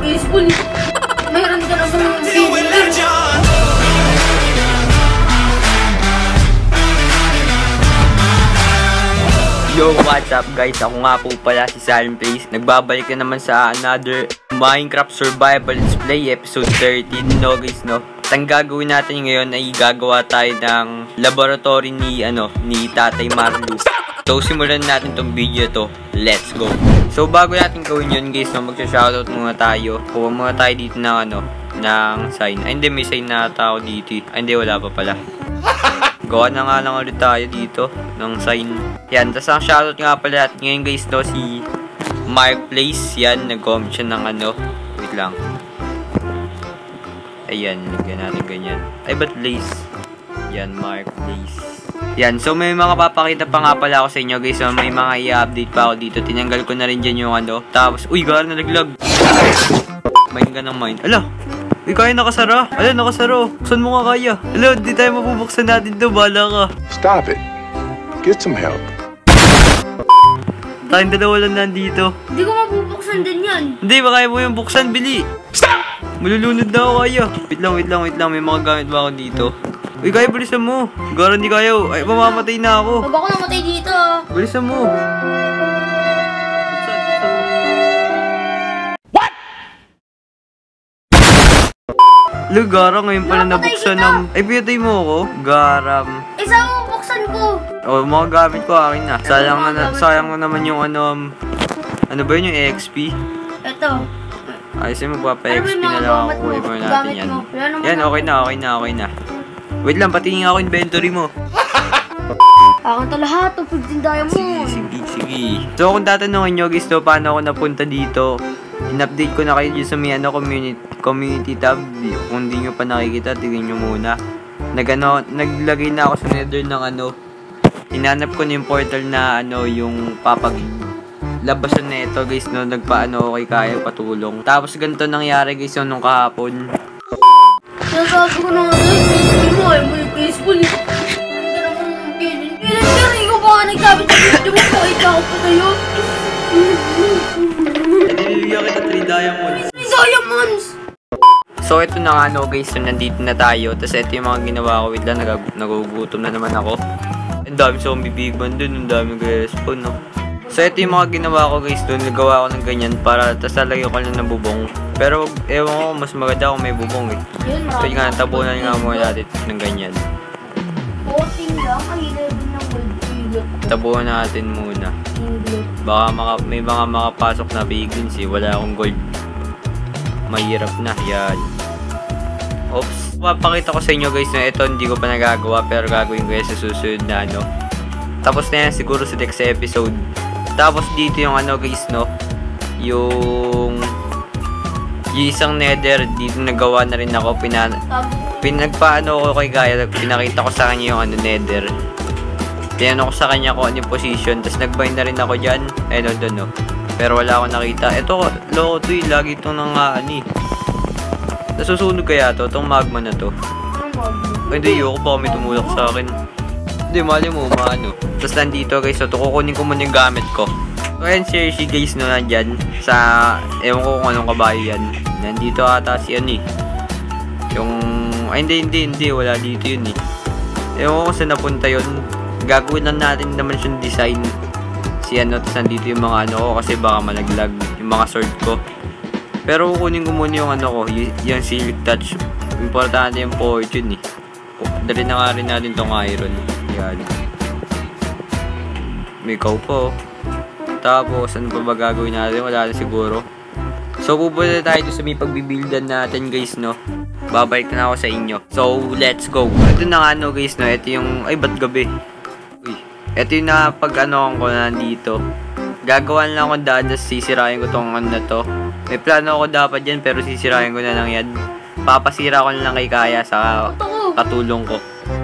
baseball. Meron ka na bang Yo, what's up guys? Ako nga po pala si Salim Plays. Nagbabalik na naman sa another Minecraft Survival Let's Play episode 13. No guys, no? Ang gagawin natin ngayon ay gagawa tayo ng laboratory ni Tatay Marlu. So simulan natin tong video to. Let's go. So bago natin gawin yun guys, no, magsha-shoutout muna tayo. Kuha muna tayo dito ng ng sign. Ay hindi, may sign na tao dito. Ay hindi, wala pa pala. Gawa na nga lang ulit tayo dito ng sign. Yan, tas ang shoutout nga pala natin ngayon guys, no, si Mark Place. Yan, nag-comment siya ng wait lang. Ayan, lagyan natin ganyan. Ay, ba't Place? Yan, Mark Place. Yan, so may mga papakita pa nga pala ako sa inyo guys. So may mga i-update pa ako dito. Tinanggal ko na rin dyan yung Tapos, uy, gara na naglag. Mine ka ng mine. Ala! Uy, kaya nakasara. Ala, nakasara. Buksan mo nga kaya. Ala, di tayo mabubuksan natin to. Bahala ka. Stop it. Get some help. Tayong dalawa lang nandito. Hindi ko mabubuksan din yan. Hindi, baka mo yung buksan. Bili. Stop! Malulunod na ako kaya. Wait lang. May mga gamit ba ako dito? Uy, kaya bilisan mo. Gara hindi kaya. Ay, mamamatay na ako. Huwag ako namatay dito. Bilisan mo. Lo, Gara, ngayon pala nabuksan ng... Ay, pinatay mo ako? Garam. Isa mo buksan ko. Oh, mga gamit ko akin na. Sayang na naman yung ano ba yun, yung XP? Ito. Ay, sige, magpapa-XP na lang ako. Kuha mo natin yan. Yan, okay na. Wait lang, patingin ako inventory mo. Akin to lahat, 15 diamond. Sige. So, kung tatanungin nyo guys, paano ako napunta dito? In-update ko na kayo dyan sa may community tab. Kung hindi nyo pa nakikita, tignan nyo muna. Naglagay na ako sa nether ng hinanap ko na yung portal na yung labasan na ito guys, no. Nagpaano kay kaya patulong. Tapos ganito nangyari guys, nung kahapon. Nasabi ko na may baseball. Pero ikaw pa nga nagsabi sa video mo, pakita ko pa tayo. Nililiya kita 3 diamonds. 3 diamonds! So ito na nga guys, so nandito na tayo. Tapos ito yung mga ginawa ko. Wait lang, nagugutom na naman ako. Ang dami zombie big man dun, ang dami nag-respawn, no. So ito yung mga ginawa ko guys, dun nagawa ko ng ganyan para tapos lalagyan ko lang ng bubong. Pero ewan ko, mas maganda kung may bubong eh. So yun nga, tabunan nga muna natin ng ganyan. Voting lang, ay 11 ng gold. Tabunan natin muna. Baka may mga makapasok na bigins eh, wala akong gold. Mahirap na, yan. Oops. Papakita ko sa inyo guys na ito hindi ko pa nagagawa pero gagawin ko yan sa susunod na Tapos na yan siguro sa next episode. Tapos dito yung guys, no, yung isang nether dito nagawa na rin ako. Pinagpaano ko kay Gaya, pinakita ko sa kanya yung nether. Tinanong ko sa kanya kung ano yung position, tapos nag-bind na rin ako dyan. Doon, no. Pero wala akong nakita. Ito, loko to eh, lagi itong nasusunog kaya to, itong magma na to. Ay, hindi, yoko pa may tumulak sa akin. Hindi, mali mo, Tapos nandito guys, so kukunin ko muna yung gamit ko. So, ayan si guys, no, nandyan. Sa, ewan ko kung anong kabayo yan. Nandito ata si yung, ay hindi, wala dito yun eh. Ewan ko kung saan napunta yun. Gagawin lang natin naman yung design. Tapos nandito yung mga ko kasi baka malaglag yung mga sword ko. Pero kukunin ko muna yung yung silk touch. Importante yung fortune eh. Dali na nga rin natin tong iron. Yan. May ikaw po. Tapos ano pa ba gagawin natin? Wala na siguro. So pupunta tayo sa may pagbibuildan natin guys, no. Babalik na ako sa inyo. So let's go. Ito na nga guys, no. Ito yung, ay ba't gabi? Uy. Ito yung napag-anoan ko na nandito. Gagawan lang ako daan, sisirain ko tong na to. May plano ako dapat dyan pero sisirain ko na lang yan. Papasira ko na lang kay Kaya sa katulong ko.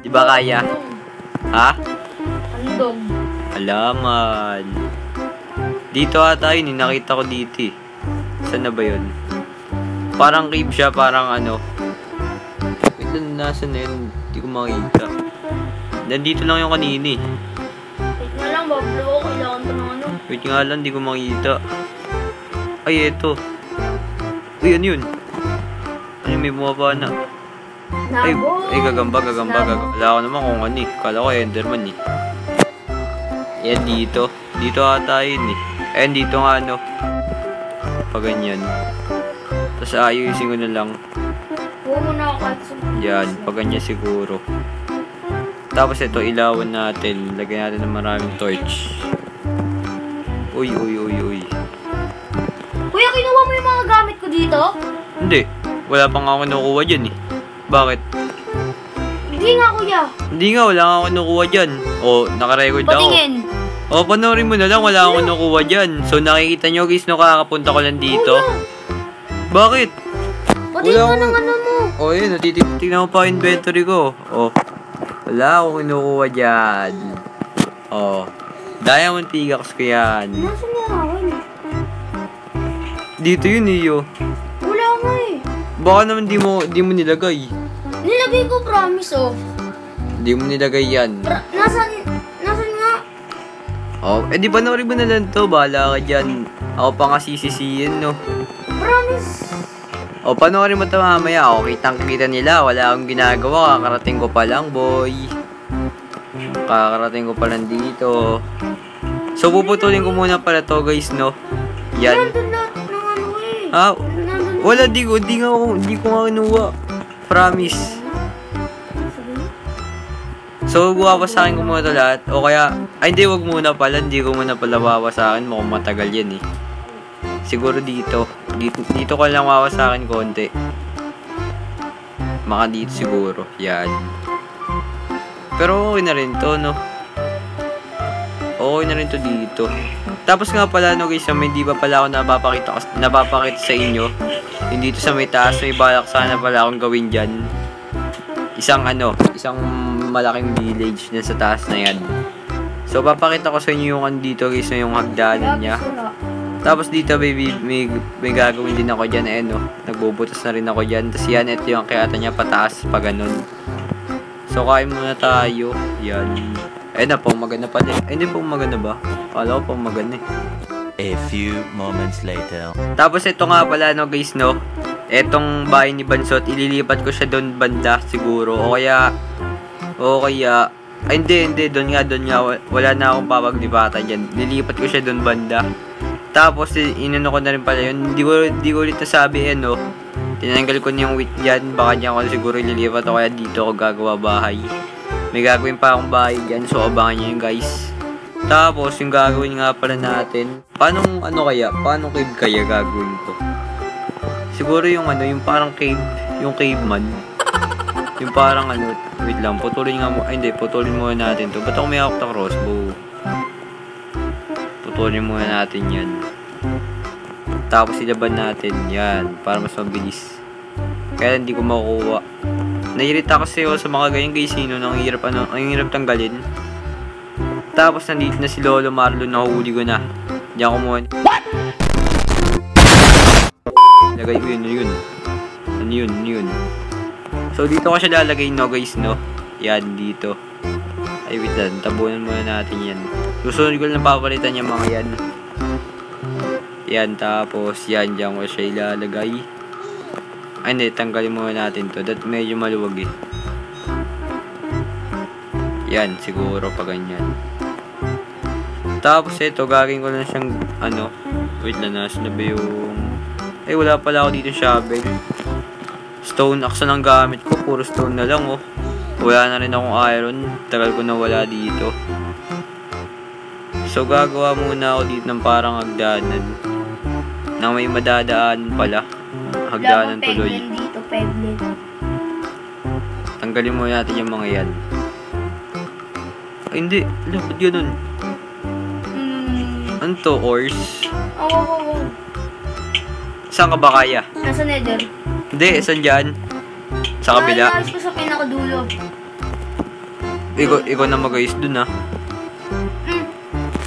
Diba Kaya? Ha? Andog. Alaman. Dito ata yun, nakita ko dito eh. Saan na ba yun? Parang cave siya, parang Wait lang, nasa na yun? Hindi ko makita. Nandito lang yung kanina eh. Wait nga lang, bablo. Kailangan ko ng Wait nga lang, hindi ko makita. Ay, eto. Uy, ano yun? Ano yung may bumaba na? Ay, gagamba. Wala ko naman kung ano eh. Kala ko Enderman eh. Yan dito. Dito ata yun eh. Ayan dito nga ano. Pag ganyan. Tapos ayusin ko na lang. Huwag mo na ako katso. Yan, pag ganyan siguro. Tapos ito, ilawan natin. Lagyan natin ng maraming torch. Uy. Kuya, kinuha mo yung mga gamit ko dito? Hindi. Wala pa nga ako kinukuha dyan eh. Bakit? Hindi nga, kuya. Hindi nga, wala nga ako kinukuha dyan. O, nakarecord ako. Patingin. O, panoorin mo na lang. Wala akong kinukuha dyan. So, nakikita nyo guys, no, kakapunta ko lang dito. Kuya, Bakit? patingin Wala ka ng akong- ano mo. O, yun. Tignan mo pa inventory ko. O, wala akong kinukuha dyan. O, diamond pickaxe ko yan. Nasaan yung akin? Dito yun, iyo. Wala nga eh. Baka naman di mo nilagay. Nilagay ko, promise oh. Di mo nilagay yan. Nasaan nga? Oh, di panoorin mo na lang to. Bahala ka dyan. Ako pa nga sisisiyin, no. Promise. O, panoorin mo to mamaya. O, kitang-kita nila. Wala akong ginagawa. Kakarating ko pa lang, boy. Kakarating ko pa lang dito. So, puputulin ko muna pala to, guys, no. Yan. Nandun lahat ng ano eh. Ah, Nandun. wala, di ko nga kinuha. Promise. So, bawasakin ko muna ito lahat. O kaya, ay hindi, wag muna pala. Hindi ko muna pala bawasakin. Mukhang matagal yan eh. Siguro dito. Dito ko lang bawasakin konti. Maka dito siguro. Yan. Pero okay na rin to, no? Okay na rin to dito. Tapos nga pala, no guys, may di pa pala ako napapakita sa inyo. Yung dito sa may taas, may balak sana pala akong gawin dyan. Isang malaking village na sa taas na yan. So, papakita ko sa inyo yung dito guys, na yung hagdanan niya. Tapos dito, baby, may gagawin din ako dyan. Ayan, no? Nagbubutas na rin ako dyan. Tapos yan, ito yung kayata niya pataas, pa ganun. So, kain muna tayo. Yan. Ayun na, pumagana pala eh. Ay, hindi pumagana ba? Kala ko pumagana eh. A few moments later. Tapos ito nga pala, no guys, no? Etong bahay ni Bansot, ililipat ko siya doon banda siguro. O kaya, ay hindi, doon nga, wala na akong papaglipatan dyan. Nilipat ko siya doon banda. Tapos, inano ko na rin pala yun. Di ko ulit nasabi, no? Tinanggal ko na yung wheat dyan. Baka dyan ko siguro ililipat o kaya dito ako gagawa bahay. May gagawin pa akong bahay dyan, so abangan nyo yun guys. Tapos, yung gagawin nga pala natin, paano cave kaya gagawin ko? Siguro yung parang cave, yung caveman. Yung parang wait lang, putulin muna natin to. Ba't ako may hawak na crossbow? Putulin muna natin yan. Tapos ilaban natin, yan, para mas mabilis. Kaya hindi ko makukuha. Nairita kasi ako sa mga ganyan guys, ang hirap tanggalin. Tapos nandito na si Lolo Marlon, nahuli ko na. Diyan ko muna. What? Lagay ko yun. Ano yun? So dito ko siya lalagay, no guys, no. Yan, dito. Ay, wait lang. Tabunan muna natin yan. Susunod ko lang papalitan yung mga yan. Yan, tapos yan, diyan ko siya ilalagay. Ay, hindi, tanggalin muna natin to. Medyo maluwag eh. Yan, siguro pa ganyan. Tapos ito, gagawin ko lang siyang, wait lang, nasa na ba yung... Ay, wala pala ako dito shovel. Stone axe lang gamit ko, puro stone na lang, oh. Wala na rin akong iron, tagal ko na wala dito. So, gagawa muna ako dito ng parang hagdanan. Nang may madadaan pala. Hagdanan tuloy. Dito, peglin. Tanggalin muna natin yung mga yan. Ay, hindi. Ba't ganun? Ano to? Ores? Oo. Saan ka ba kaya? Nasa nether. Hindi, saan dyan? Sa kabila? Ayos ko sa pinakadulo. Ikaw na mag-ayos dun, ha?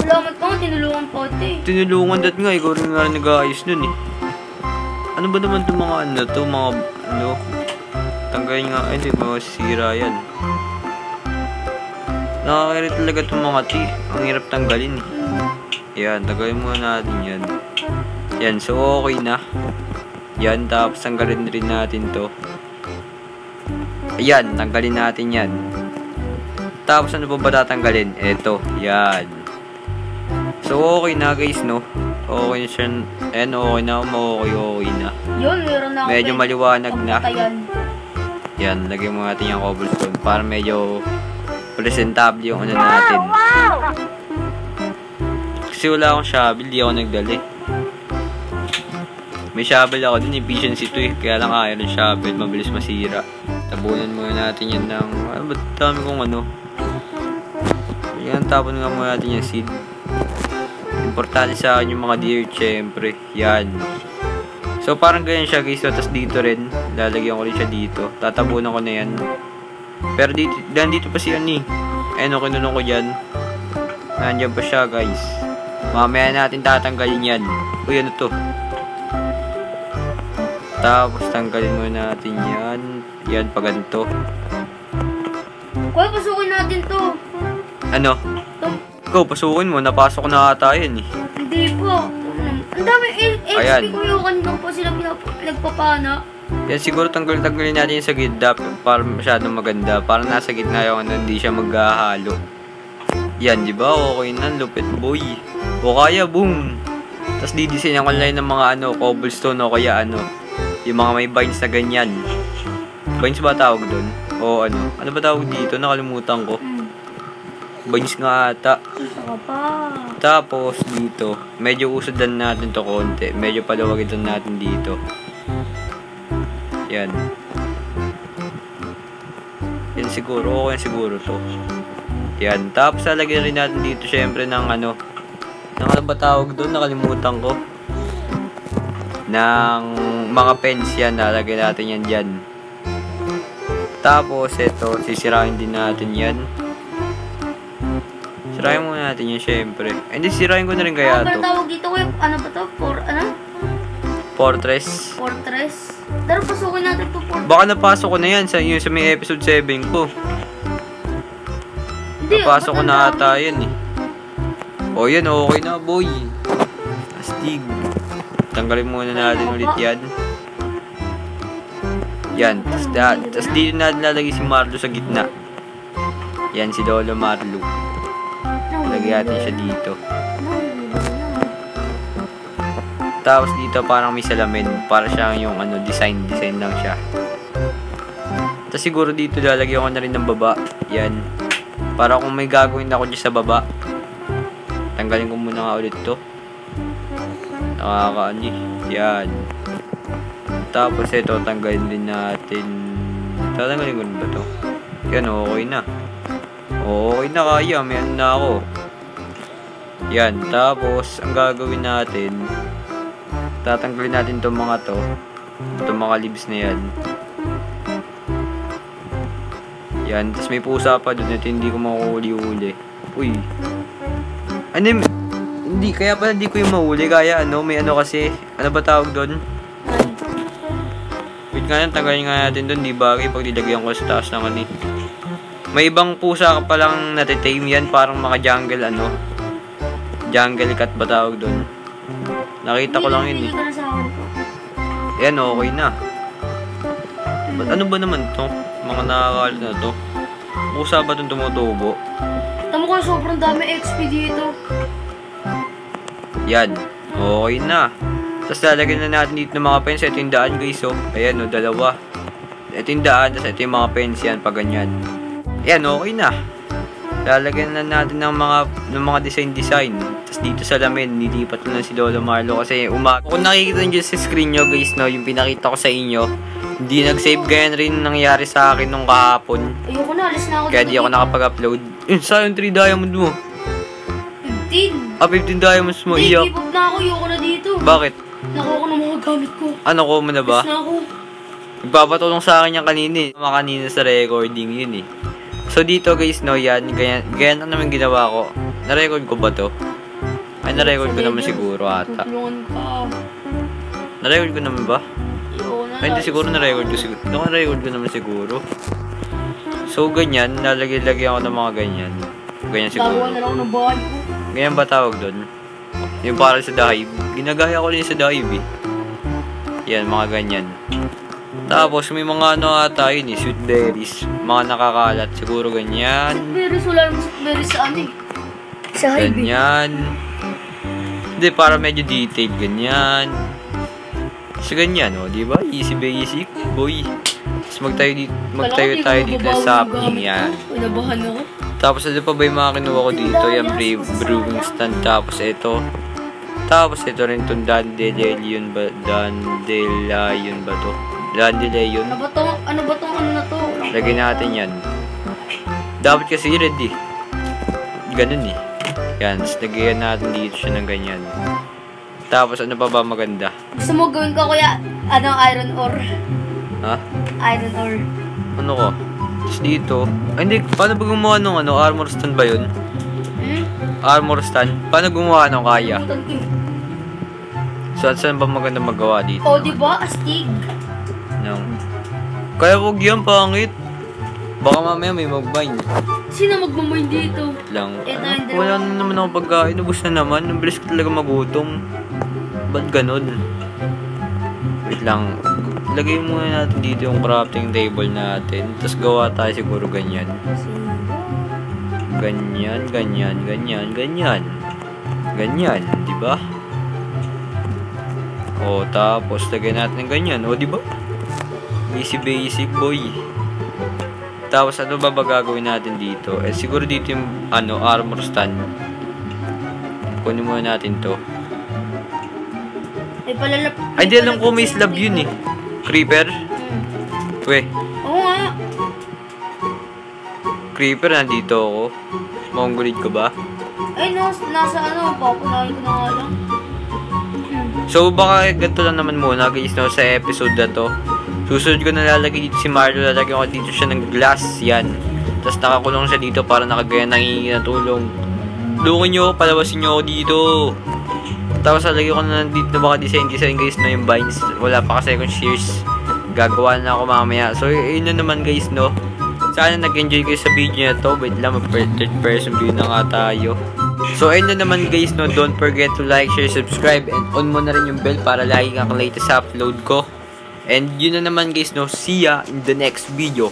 Salamat pa nga, tinulungan po ito eh. Tinulungan dat nga, ikaw rin nga nag-aayos dun, eh. Ano ba naman itong mga tanggalin nga, ay hindi, masisira yan. Nakakarit talaga itong mga ang hirap tanggalin, eh. Yan, tanggalin muna natin yan. Yan, so okay na. Yan, tapos tanggalin rin natin to. Ayan, tanggalin natin yan. Tapos ano pa ba tatanggalin? Eto, yan. So, okay na guys, no? Okay na siya. Ayan, okay na. Okay na. Yun, meron na ako. Medyo maliwanag na. Pagpatayan. Yan, lagyan mo natin yung cobblestone para medyo presentable yung ano natin. Kasi wala akong shovel, di ako nagdali. May shovel ako dun, efficiency to eh. Kaya lang iron shovel, mabilis masira. Tabunan muna natin yan ng... Ano ba? Dami kong ano. Yan, tapon nga muna natin yung seed. Importante sa akin yung mga deer, syempre. Yan. So, parang ganyan siya guys. So, tapos dito rin. Lalagyan ko rin siya dito. Tatabunan ko na yan. Pero dito pa siya ni. Ayun, kinulong ko dyan. Nandiyan pa siya guys. Mamaya natin tatanggalin yan. Uy, ano to? Tapos tanggalin muna natin yan. Yan, pa ganito. Kuya, pasukin natin to. Ano? Ikaw, pasukin mo. Napasok na ata yan eh. Hindi po. Ang dami Ayan. XP ko yung kanina pa sila nagpapana. Yan, siguro tanggalin natin yung sa gitna para masyadong maganda. Para nasa gitna yung ano, hindi siya maghahalo. Yan, di ba? Okay na, lupit boy. O kaya, boom. Tapos didesign ko lang ng mga ano, cobblestone o kaya ano, yung mga may vines na ganyan. Vines ba tawag doon? O ano? Ano ba tawag dito? Nakalimutan ko. Vines nga ata. Saka pa. Tapos dito, medyo usodan natin to konti. Medyo palawagitan natin dito. Yan. Yan siguro. Okay siguro to. Yan. Tapos lalagyan rin natin dito syempre ng ano. Ng ano ba tawag doon? Nakalimutan ko. Ng mga pens yan. Lalagyan natin yan dyan. Tapos ito, sisirain din natin yan. Sirain muna natin yan syempre. Hindi, sirain ko na rin kaya to. Ano ba tawag dito kuya? Ano ba to? Fortress. Fortress. Pero pasukin natin to fortress. Baka napasok ko na yan sa may episode 7 ko. Hindi, Napasok ko ba't na ang ata dami? yan eh. O yan, okay na boy. Astig. Tanggalin muna natin ulit yan. Yan. Tapos dito natin lalagay si Marlo sa gitna. Yan, si Lolo Marlo. Lagyan natin siya dito. Tapos dito parang may salamin. Para siyang yung ano, design lang siya. Tapos siguro dito lalagyan ko na rin ng baba. Yan. Para kung may gagawin ako dyan sa baba. Tanggalin ko muna nga ulit to. Nakakaani. Yan. Tapos ito, tanggalin din natin. Tatanggalin ko ba to? Yan, okay na. Okay na kaya. May ano na ako. Yan. Tapos, ang gagawin natin, tatanggalin natin itong mga to. Itong mga leaves na yan. Yan. Tapos may pusa pa doon at hindi ko makuhuli-huli. Uy. Ano yung... Hindi, kaya pala hindi ko yung mahuli. Kaya ano, may ano kasi. Ano ba tawag doon? Wait nga yan, tanggalin nga natin doon. Di bagay pag nilagyan ko sa taas ng ano. May ibang pusa ka palang natitame yan. Parang mga jungle ano. Jungle cat ba tawag doon? Nakita ko lang yun eh. Yan, okay na. But ano ba naman to? Mga nakakalit na to. Pusa ba itong tumutubo? Tama ko, sobrang dami XP dito. Yan. Okay na. Tapos lalagyan na natin dito ng mga pens. Ito yung daan guys. Oh. Ayan o, dalawa. Ito yung daan. Tapos ito yung mga pens yan. Pag ganyan. Ayan, okay na. Lalagyan na natin ng mga design. Tapos dito sa lamin, nilipat ko na si Lolo Marlo kasi kung nakikita nyo sa screen nyo guys, no, yung pinakita ko sa inyo, hindi nag-save ganyan rin nangyari sa akin nung kahapon. Ayoko na, alis na ako. Kaya di ako nakapag-upload. Sayang 3 diamond mo. 15. 15 diamonds mo, Hindi, iyak. give up na ako. Ayoko na dito. Bakit? Nakuha ko ng mga gamit ko. Ano ko mo na ba? Alis na ako. Nagpapatulong sa akin yung kanina eh. Mga kanina sa recording yun eh. So dito guys, no, yan, ganyan ang naman ginawa ko. Na-record ko ba to? Ay, na-record ko naman siguro ata. Tutulungan ka. Na-record ko naman ba? Ayoko na. Ay, hindi siguro na-record ko siguro. Na-record ko naman siguro. So, ganyan, nalagyan ako ng mga ganyan. Ganyan siguro. Gagawa na lang ng bahay ko. Ganyan ba tawag doon? Yung parang sa dive. Ginagaya ko rin sa dive eh. Yan, mga ganyan. Tapos, may mga ano ata yun eh, sweet berries. Mga nakakalat, siguro ganyan. Berries, wala naman sa berries sa ano eh. Sa highway. Ganyan. Hindi, para medyo detailed, ganyan. So, ganyan, o, di ba? Easy basic, boy. Tapos, magtayo tayo dito sa shopping, yan. Pinabahan ako. Tapos, ano pa ba yung mga kinuha ko dito? Yung brewing stand. Tapos, ito. Tapos, ito rin itong dandelion ba? Dandelion ba to? Dandelion. Ano ba tong ano na to? Lagyan natin yan. Dapat kasi red eh. Ganun eh. Yan. Tapos, lagyan natin dito siya ng ganyan. Tapos, ano pa ba maganda? Gusto mo gawin ko kuya, iron ore? Ha? Iron ore. Ano ko? Tapos dito. Ay, hindi. Paano ba gumawa nung ano? Armor stand ba yun? Armor stand? Paano gumawa nung kaya? So, saan ba maganda magawa dito? Oh, di ba? Astig. No. Kaya wag yan, pangit. Baka mamaya may mag-bind. Sino magmamain dito? Lang. Ito, hindi Wala na naman ako pagkain. Ubus na naman. Ang bilis ko talaga magutom. Ba't ganun? Wait lang. Lagay muna natin dito yung crafting table natin. Tapos gawa tayo siguro ganyan. Ganyan, ganyan, ganyan, ganyan. Ganyan, di ba? O, tapos lagay natin ng ganyan. O, di ba? Easy basic, boy. Tapos, ano ba gagawin natin dito? Eh, siguro dito yung, ano, armor stand. Kunin muna natin to. Ay, di alam ko may slab yun eh. Creeper? Weh. Oo nga. Creeper, nandito ako. Mongolid ko ba? Ay, nasa ano, papunahin ko na nga lang. So, baka ganito lang naman muna guys, no, sa episode na to. Susunod ko na lalagay dito si Marlo, lalagyan ko dito siya ng glass, yan. Tapos nakakulong siya dito para nakagaya nangingi ng tulong. Tulungan nyo, palawasin nyo ako dito. Tapos lalagyan ko na dito baka design guys, no, yung vines. Wala pa kasi akong shears. Gagawa na ako mamaya. So, yun na naman guys, no. Sana nag-enjoy kayo sa video na to. Wait lang, mag-third person view na nga tayo. So, ayun na naman guys, no. Don't forget to like, share, subscribe, and on mo na rin yung bell para lagi kang latest sa upload ko. And yun na naman guys, no. See ya in the next video.